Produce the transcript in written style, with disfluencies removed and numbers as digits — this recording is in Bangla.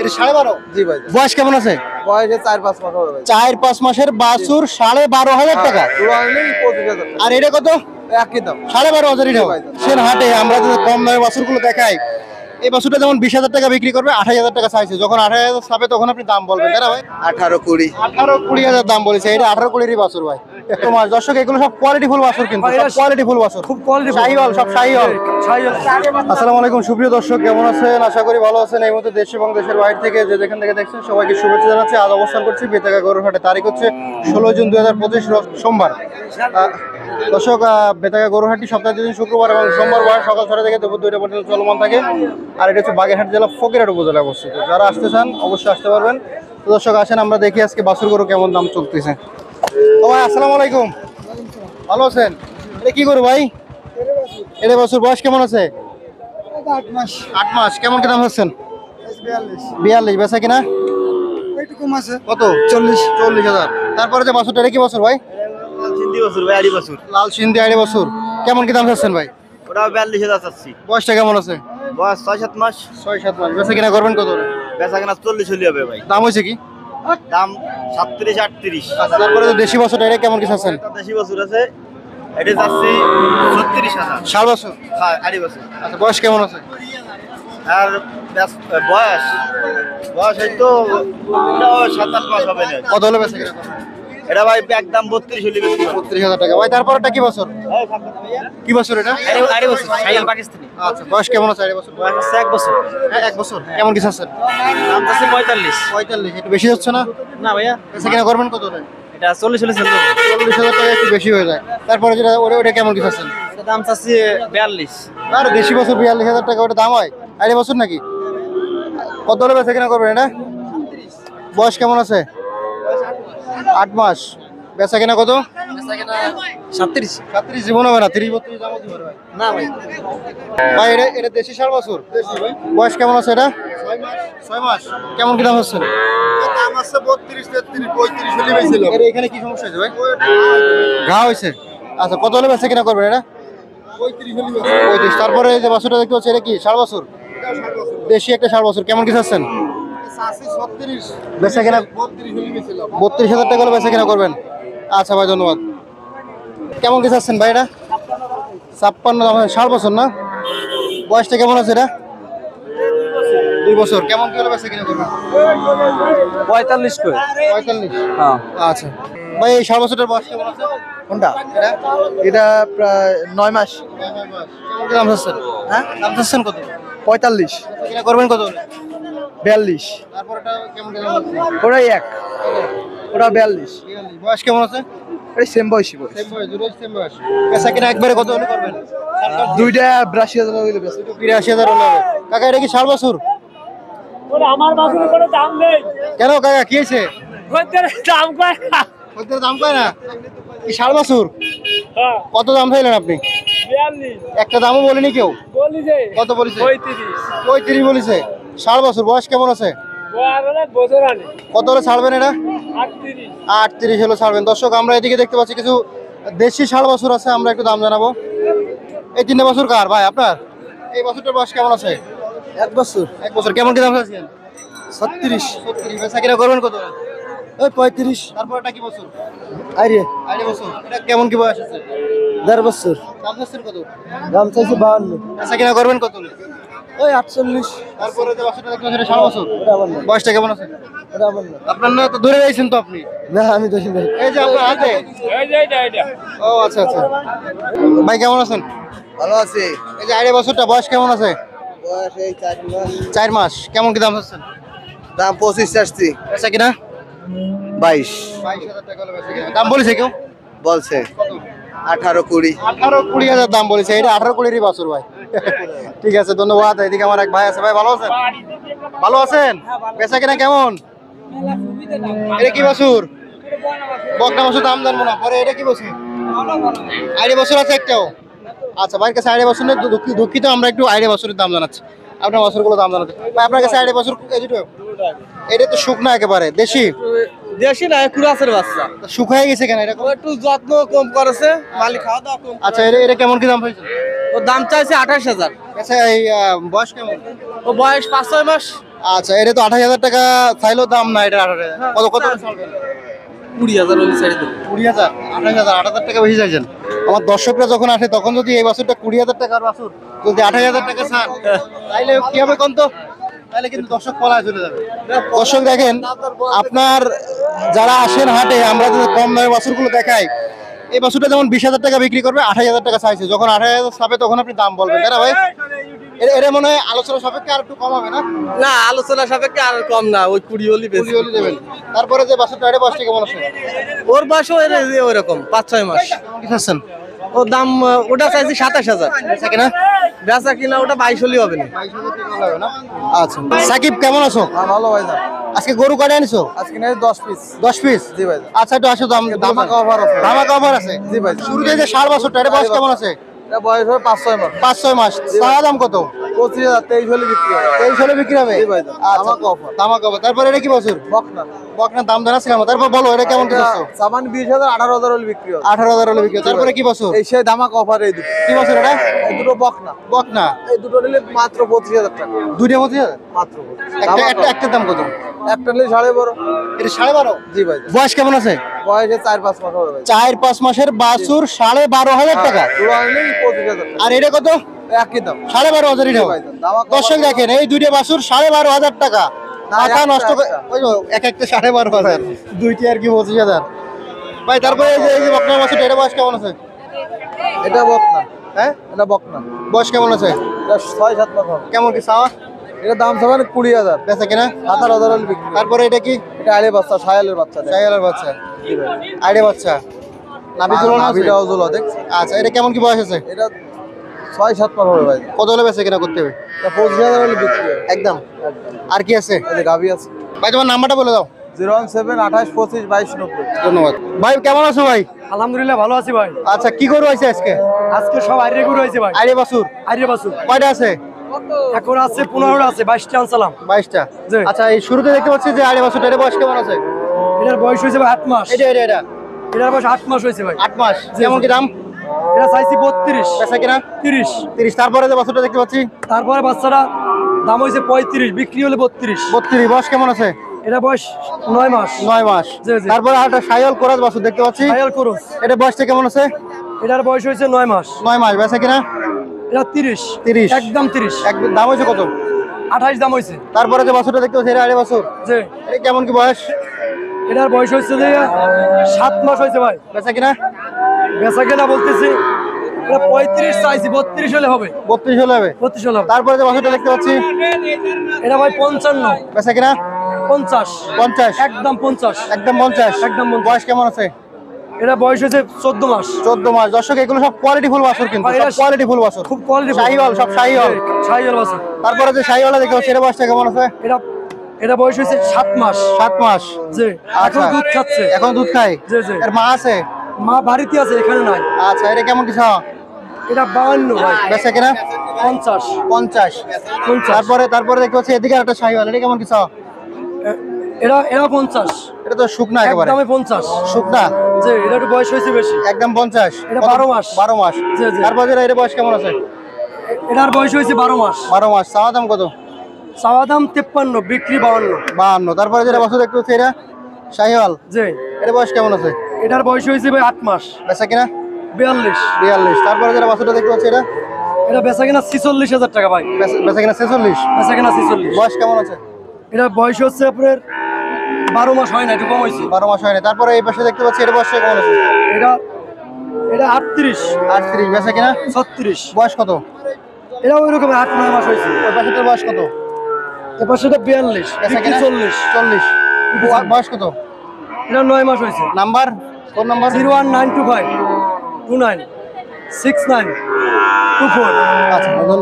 এটা 12.5? জি ভাই। বয়স কেমন আছে? বয়সে 4-5 মাস হবে ভাই। 4-5 মাসের বাছুর 12.5 টাকা। জোড়া হলেই 25,000 টাকা। আর এটা কত? একই দাম। 12.5 টাকা। সেন হাটে আমরা যে কম দামের বাছুরগুলো দেখাই, এই বাছুরটা যেমন 20,000 টাকা বিক্রি করবে, 28,000 টাকা চাইছে। যখন 28,000 ছাপে তখন আপনি দাম বলবেন, তাই না ভাই? 18-20। 18-20,000 দাম বলেছে। এটা 18-20 বাছুর ভাই। তোমার দর্শক এগুলো সব কোয়ালিটি ফুল বাছুর, কিন্তু সব কোয়ালিটি ফুল বাছুর, খুব কোয়ালিটি, শাহিওয়াল, সব শাহিওয়াল। আসসালামু আলাইকুম সুপ্রিয় দর্শক, কেমন আছেন? আশা করি ভালো আছেন। এই মুহূর্তে দেশ এবং দেশের বাইরে থেকে যে যেখান থেকে দেখছেন সবাইকে শুভেচ্ছা জানাচ্ছি। আজ অবস্থান করছি বেতাগা গরুর হাটে। তারিখ হচ্ছে 16 জুন 2025 সোমবার। দর্শক, বেতাগা গরুহাটটি সপ্তাহে দিন শুক্রবার এবং সোমবার সকাল 6টা থেকে দুপুর 2টা পর্যন্ত চলমান থাকে। আর এটা হচ্ছে বাগেরহাট জেলা ফকিরহাট উপজেলায় অবস্থিত। যারা আসতে চান অবশ্যই আসতে পারবেন। তো দর্শক আসেন, আমরা দেখি আজকে বাছুর গরু কেমন দাম চলতেছে। ও ভাই, আসসালামু আলাইকুম, ভালো আছেন? এটা কি গরু ভাই? এটা বাছুর, বয়স কেমন আছে? 8 মাস। 8 মাস। কেমন কি দাম হচ্ছেন? 42। 42 বেচা কিনা? একটু কম আছে। কত? 40,000। তারপরে যে বাছুরটা, এটা কি বাছুর ভাই? সিন্ধি বছর ভাই, আড়ি বছর। লাল সিন্ধি আড়ি বছর। কেমন কি দাম চাচ্ছেন ভাই? ওটা 42,000 চাচ্ছি। বয়সটা কেমন আছে? বয়স 6-7 মাস। 6-7 মাস। বেচা কিনা করবেন কত? বেচা কেনা 40 হলে হবে ভাই। দাম হয়েছে কি? দাম 37-38। আচ্ছা, তারপরে যে দেশি বছরটা, এটা কেমন কি চাচ্ছেন? একটা দেশি বছর আছে, এটা চাচ্ছি 36,000। 7 বছর। হ্যাঁ, আড়ি বছর। আচ্ছা, বয়স কেমন আছে? আর বয়স এই তো 7-8 মাস হবে না। কত হলে বেচা কিনা করবেন? এটা ভাই একদম 32 হলে বেশি। 32,000 টাকা। ভাই তারপরটা কি বছর? কি বছর এটা? আড়ি বছর, সাইয়াল পাকিস্তানি। আচ্ছা, বয়স কেমন আছে? 8 বছর। বয়স আছে 1 বছর। হ্যাঁ, 1 বছর। কেমন কি চাচ্ছেন? দাম আছে 45। 45। একটু বেশি হচ্ছে না? না ভাইয়া, বেচা কিনা করবেন কত হলে? এটা 40 হলে চলবে। 40,000 টাকা একটু বেশি হয়ে যায়। তারপরে যেটা ওটা কেমন কি চাচ্ছেন? এটা দাম চাচ্ছি 42। আর দেশি বছর 42,000 টাকা, ওটা দাম হয়? 8 বছর নাকি? কত হলে বেচা কিনা করবেন এটা? বয়স কেমন আছে? 8 মাস। বেচা কিনা কত? 37। জীবন হবে না, 30-32 দাম হতে পারে ভাই। না ভাই, ভাই এটা দেশি 7 বছর। বয়স কেমন আছে এটা? 6 মাস। কেমন কি দাম হচ্ছে? দাম আছে 32, 33, 35 হলে বেশিল। এখানে কি সমস্যা হয়েছে ভাই? ঘা হয়েছে। আচ্ছা, কত হলে বেচা কিনা করবেন এটা? 35 হলে 35। তারপরে এই যে বাছুরটা দেখতে পাচ্ছি, এটা কি 7 বছর? দেশি একটা 7 বছর। কেমন কি চাচ্ছেন? চাচ্ছি 36। বেচা কিনা 32 হলে বেশিল। 32,000 টাকা হলে বেচা কিনা করবেন। আচ্ছা ভাই, ধন্যবাদ। কেমন কি চাচ্ছেন ভাই এটা? 56 দাম। 7 বছর না? বয়সটা কেমন আছে এটা? 2 বছর। কেমন কি হলে বেচা কিনা করবেন? 45 কই? 45। হ্যাঁ। আচ্ছা ভাই, এই 7 বছরের বয়স কেমন আছে? কোনটা? এটা এটা প্রায় 9 মাস। কেমন কি দাম চাচ্ছেন? হ্যাঁ, দাম চাচ্ছেন কত? 45। বেচা কিনা করবেন কত হলে? 42। তারপর এটা কেমন কি দাম আছে? ওটা এক, ওটা 42। 42। বয়স কেমন আছে? এই সেম বয়সী বয়স। সেম বয়স, দুটোই সেম বয়স। বেচা কিনা একবারে কত হলে করবেন? দুইটা 82,000 হইলে বেশি। 83,000 হলে হবে। কাকা এটা কি 7 বছর? আমার বাসুর কোনো দাম নেই, কেন কাকা, কি হয়েছে? খদ্দের দাম কয় না। খদ্দের দাম কয় না? কি 7 বছর? হ্যাঁ, কত দাম চাইলেন আপনি? 42 একটা দামও বলেনি কেউ? বলি যে কত বলেছে? 35। 35 বলেছে। 7 বছর। বয়স কেমন আছে? ও আর অনেক বছর আনে। কত হলে ছাড়বেন এটা? 38। 38 হলে ছাড়বেন। দর্শক, আমরা এদিকে দেখতে পাচ্ছি কিছু দেশি 7 বছর আছে, আমরা একটু দাম জানাবো। এই 3 বছর কার ভাই আপনার? এই বছরটার বয়স কেমন আছে? 1 বছর। 1 বছর। কেমন কি দাম চাচ্ছেন? 36। 36। বেচা কিনা করবেন কত? ওই 35। তারপর এটা কি বছর? আরে 8 বছর। এটা কেমন কি বয়স আছে? 1.5 বছর। দাম চাচ্ছেন কত? দাম চাইছে 52। বেচা কিনা করবেন কত? ওই 48। তারপরে যে বাছুরটা দেখতে পাচ্ছেন, এটা 7 বছর। ওটা আমার না, বয়সটা কেমন আছে? ওটা আমার না। আপনার না তো ধরে রয়েছেন তো আপনি? না, আমি দোষী নাই। এই যে আপনার হাতে। এই যে এটা ও আচ্ছা আচ্ছা। ভাই কেমন আছেন? ভালো আছে। এই যে 8 বছরটা, বয়স কেমন আছে? বয়স এই 4 মাস। 4 মাস। কেমন কি দাম চাচ্ছেন? দাম 25 চাচ্ছি। বেচা কিনা? 22 22,000 টাকা হলে বেচা কিনা। দাম বলেছে কেউ? বলছে। 18-20। 18-20,000 দাম বলেছে। এটা 18-20 বছর ভাই। ঠিক আছে, ধন্যবাদ। এদিকে আমার এক ভাই আছে। ভাই ভালো আছেন? ভালো আছেন? বেচা কিনা কেমন? এটা কি বাছুর? বকনা বাছুর, দাম জানবো না। পরে এটা কি বাছুর? 8 বছর আছে একটাও? আচ্ছা, ভাইয়ের কাছে 8 বছর নেই, দুঃখিত। আমরা একটু 8 বছরের দাম জানাচ্ছি, আপনার বছরগুলো দাম জানাচ্ছি। ভাই আপনার কাছে 8 বছর এই দুটো? এটা তো শুকনা একেবারে দেশি। দেশি না, কুরাসের বাচ্চা। শুকায় গেছে কেন এরকম? একটু যত্ন কম করেছে, মালিক খাওয়া দাওয়া কম। আচ্ছা, এটা কেমন কি দাম হয়েছে? ওর দাম চাইছে 28,000। আচ্ছা, এই বয়স কেমন? ও বয়স 5-6 মাস। আচ্ছা, এটা তো 28,000 টাকা চাইলেও দাম না, এটা 28,000 কত কত চলবে? 20,000 হলে ছেড়ে দেবো। 20,000, 28,000, 8,000 টাকা বেশি চাইছেন। আমার দর্শকরা যখন আসে তখন যদি এই বাছুরটা 20,000 টাকার বাছুর যদি 28,000 টাকা চান তাইলে কি হবে কোন তো? তাহলে কিন্তু দর্শক পলায় চলে যাবে। দর্শক দেখেন, আপনার যারা আসেন হাটে, আমরা যে কম দামে বাছুরগুলো দেখাই, এই বাছুরটা যেমন 20,000 টাকা বিক্রি করবে, 28,000 টাকা চাইছে। যখন 28,000 চাবে তখন আপনি দাম বলবেন, তাই না ভাই? এটা মনে হয় আলোচনা সাপেক্ষে আর একটু কম হবে না? না, আলোচনা সাপেক্ষে আর কম না, ওই 20 হলি বেশি। 20 হলে দেবেন। তারপরে যে বাছুরটা, এটা বয়সটা কেমন আছে? ওর বয়সও ওই রকম 5-6 মাস। কেমন কি চাচ্ছেন? ওর দাম ওটা চাইছি 27,000। বেচা কিনা? বেচা কিনা ওটা 22 হলি হবে না। 22,000 টাকা লাগবে না? আচ্ছা, সাকিব কেমন আছো? ভালো ভাই দাম। আজকে গরু কয়টা আনিছো? আজকে নেই 10 পিস। 10 পিস? জি ভাই। আচ্ছা, একটু আসো, দাম ধামাকা offer আছে। ধামাকা অফার আছে। জি ভাই। শুরুতে যে 60 বছরটা, এটা বয়স কেমন আছে? এটা বয়স হবে 5-6 মাস। 5-6 মাস। চাওয়া দাম কত? 25,000, 23 হলি বিক্রি হবে। 23 হলে বিক্রি হবে? জি ভাই। আচ্ছা, ধামাকা offer। ধামাকা অফার। তারপরে এটা কি বছর? বকনা। বকনার দাম জানাচ্ছিলাম, তারপর বলো এটা কেমন কি চাচ্ছো? সামান 20,000, 18,000 হলি বিক্রি হবে। 18,000 হলে বিক্রি হবে। তারপরে কি বছর? এই সেই ধামাকা অফার এই দুটো। কি বছর এটা? এই দুটো বকনা। বকনা। এই দুটো নিলে মাত্র 25,000 টাকা। দুইটা মধ্যে মাত্র একটার দাম কত? একটা নিলে 12.5। এটা 12.5? জি ভাই। বয়স কেমন আছে? বয়সে 4-5 মাস হবে ভাই। 4-5 মাসের বাছুর 12,500 টাকা। জোড়া নিলে 25,000 টাকা। আর এটা কত? একই দাম। 12,500 জি ভাই, ধামাকা দর্শক দেখেন, এই দুইটা বাছুর 12,500 টাকা। না, মাথা একটা, নষ্ট করে, একটা। ওই যে এক একটা 12,500, দুইটি আর কি 25,000 ভাই। তারপরে এই যে বকনা বাছুর, এটা বয়স কেমন আছে? এটা বকনা। হ্যাঁ, এটা বকনা। বয়স কেমন আছে? এটা 6-7 মাস হবে। কেমন কি চাওয়া? এটা দাম সমান 20,000। বেচা কিনা? 18,000 হলে বিক্রি হবে। তারপরে এটা কি? এটা আড়ে বাচ্চা, সায়ালের বাচ্চা। সাইকেলের বাচ্চা, জি ভাই। আইডে বাচ্চা, নাভি তুলনা আছে? নাভিটাও জোলা দেখছি। আচ্ছা, এটা কেমন কি বয়স আছে? এটা 6-7 মাস হবে ভাই। কত হলে বেচা কিনা করতে হবে? এটা 25,000 হলে বিক্রি হবে। একদম। আর কি আছে এই যে গাভী আছে। ভাই? তোমার নাম্বারটা বলে দাও। 017 28 25 22 90। ধন্যবাদ ভাই। কেমন আছো ভাই? আলহামদুলিল্লাহ ভালো আছি ভাই। আচ্ছা, কি গরু আছে আজকে? আজকে সব আইরে গরু হয়েছে ভাই। আইডে বাছুর আইরে বাসু কয়টা আছে? এখন আছে 15টা আছে, 22টা আনসালাম। 22টা। জি। আচ্ছা, এই শুরুতে দেখতে পাচ্ছি যে আইডে বাছুরটা, এর বয়স কেমন আছে? এটার বয়স হয়েছে ভাই 8 মাস। এটা এটার বয়স 8 মাস হয়েছে ভাই। 8 মাস। জি, কেমন জি। কি দাম? এটা চাইছি 32, বেচা কিনা? 30। 30। তারপরে যে বাছুরটা দেখতে পাচ্ছি, তারপরে বাচ্চাটা দাম হয়েছে 35, বিক্রি হলে 32। 32। বয়স কেমন আছে? এটা বয়স 9 মাস। 9 মাস। জি, জি। তারপরে আর একটা সাইয়াল কোরাস বাছুর দেখতে পাচ্ছি, ফাইনাল করুস। এটা বয়সটা কেমন আছে? এটার বয়স হয়েছে 9 মাস। 9 মাস। বেচা কিনা? এটা 30। 30। একদম 30। একদম। দাম হয়েছে কত? 28 দাম হয়েছে। তারপরে যে বাছুরটা দেখতে পাচ্ছি, এটা আইডে বাছুর, যে এটা কেমন কি বয়স? এটার বয়স হয়েছে যে 7 মাস হয়েছে ভাই। বেচা কিনা? বেচা কেনা বলতেছি এটা 35 চাইছি, 32 হলে হবে। 32 হলে হবে। 32 হলে হবে। তারপরে যে বাছুরটা দেখতে পাচ্ছি, এটা ভাই 55। বেচা কিনা? 50। 50। একদম 50। একদম 50। একদম 50। বয়স কেমন আছে? এটা বয়স হয়েছে 14 মাস। 14 মাস। দর্শক, এগুলো সব কোয়ালিটি ফুল বাছুর, কিন্তু ভাই, সব এটা কোয়ালিটি ফুল বাছুর, খুব কোয়ালিটি শাহিওয়াল, সব শাহিওয়াল। শাহিওয়াল বাছুর। তারপরে যে শাহিওয়ালা দেখতে পাচ্ছি, এটা বয়সটা কেমন আছে? এটা বয়স হয়েছে 7 মাস। 7 মাস। জি। আচ্ছা। এখন দুধ খাচ্ছে। এখন দুধ খায়? জি, জি। এর মা আছে? মা বাড়িতে আছে, এখানে নাই। আচ্ছা, এটা কেমন কি চাওয়া? এটা 52 ভাই। বেচা কিনা? 50। 50। 50। তারপরে দেখতে পাচ্ছি এদিকে একটা শাহিওয়াল, এটা কেমন কি চাওয়া? এটা 50। এটা তো শুকনা একেবারে। একদমই 50। শুকনা। জি, এটা একটু বয়স হয়েছে বেশি। একদম 50। এটা কত? 12 মাস। 12 মাস। জি, জি। তারপরে এর বয়স কেমন আছে? এটার বয়স হয়েছে 12 মাস। 12 মাস। চাওয়া দাম কত? চাওয়া দাম 53, বিক্রি 52। 52। তারপরে যেটা বছর দেখতে পাচ্ছি, এটা শাহিওয়াল, জি। এর বয়স কেমন আছে? এটার বয়স হয়েছে ভাই 8 মাস। বেচা কিনা? 42। 42। তারপরে যেটা বছরটা দেখতে পাচ্ছি, এটা এটা বেচা কিনা 46,000 টাকা ভাই। বেচা কিনা 46। বেচা কিনা 46। বয়স কেমন আছে? এটা বয়স হচ্ছে আপনার 12 মাস হয় না, একটু কম হয়েছে। 12 মাস হয় না। তারপরে এই পাশে দেখতে পাচ্ছি, এটা বয়স কেমন আছে? এটা এটা 38। 38। বেচা কিনা? 36। বয়স কত? এটা ওই রকম 8-9 মাস হয়েছে। ওই পাশেটার বয়স কত? এবার সেটা 42, বেচা বিক্রি কিনা? 40। 40। বয়স কত? এটা 9 মাস হয়েছে। নাম্বার? কোন নাম্বার? 01925 29 69 24। আচ্ছা, ধন্যবাদ।